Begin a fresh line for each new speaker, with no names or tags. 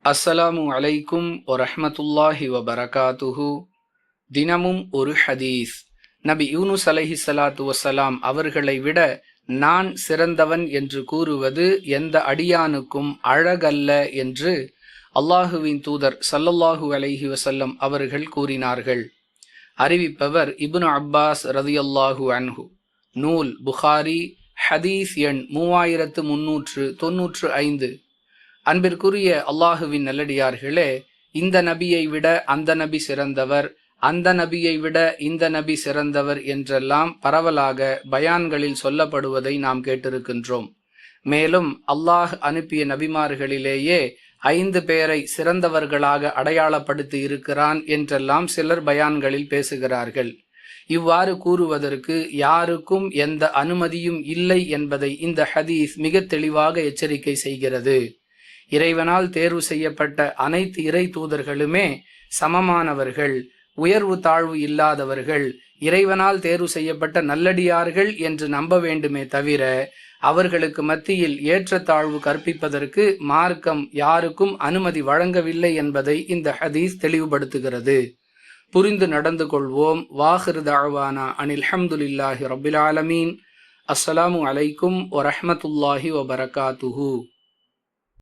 அஸ்ஸலாமு அலைக்கும் வரஹ்மத்துல்லாஹி வபரகாத்துஹு. தினமும் ஒரு ஹதீஸ். நபி யூனுஸ் அலைஹிஸ்ஸலாத்து வஸ்ஸலாம் அவர்களை விட நான் சிறந்தவன் என்று கூறுவது எந்த அடியானுக்கும் அழகல்ல என்று அல்லாஹுவின் தூதர் ஸல்லல்லாஹு அலைஹி வஸல்லம் அவர்கள் கூறினார்கள். அறிவிப்பவர் இப்னு அப்பாஸ் ரலியல்லாஹு அன்ஹு. நூல் புகாரி, ஹதீஸ் எண் 3395. அன்பிற்குரிய அல்லாஹுவின் நல்லடியார்களே, இந்த நபியை விட அந்த நபி சிறந்தவர், அந்த நபியை விட இந்த நபி சிறந்தவர் என்றெல்லாம் பரவலாக பயான்களில் சொல்லப்படுவதை நாம் கேட்டிருக்கின்றோம். மேலும் அல்லாஹ் அனுப்பிய நபிமார்களிலேயே 5 பேரை சிறந்தவர்களாக அடையாளப்படுத்தி இருக்கிறான் என்றெல்லாம் சிலர் பயான்களில் பேசுகிறார்கள். இவ்வாறு கூறுவதற்கு யாருக்கும் எந்த அனுமதியும் இல்லை என்பதை இந்த ஹதீஸ் மிக தெளிவாக எச்சரிக்கை செய்கிறது. இறைவனால் தேர்வு செய்யப்பட்ட அனைத்து இறை தூதர்களுமே சமமானவர்கள், உயர்வு தாழ்வு இல்லாதவர்கள், இறைவனால் தேர்வு செய்யப்பட்ட நல்லடியார்கள் என்று நம்ப வேண்டுமே தவிர அவர்களுக்கு மத்தியில் ஏற்றத்தாழ்வு கற்பிப்பதற்கு மார்க்கம் யாருக்கும் அனுமதி வழங்கவில்லை என்பதை இந்த ஹதீஸ் தெளிவுபடுத்துகிறது. புரிந்து நடந்து கொள்வோம். வாஹிரு தஅவானா அனில் ஹம்துலில்லாஹி ரப்பில் ஆலமீன். அஸ்ஸலாமு அலைக்கும் வரஹ்மத்துல்லாஹி வபரகாத்துஹு.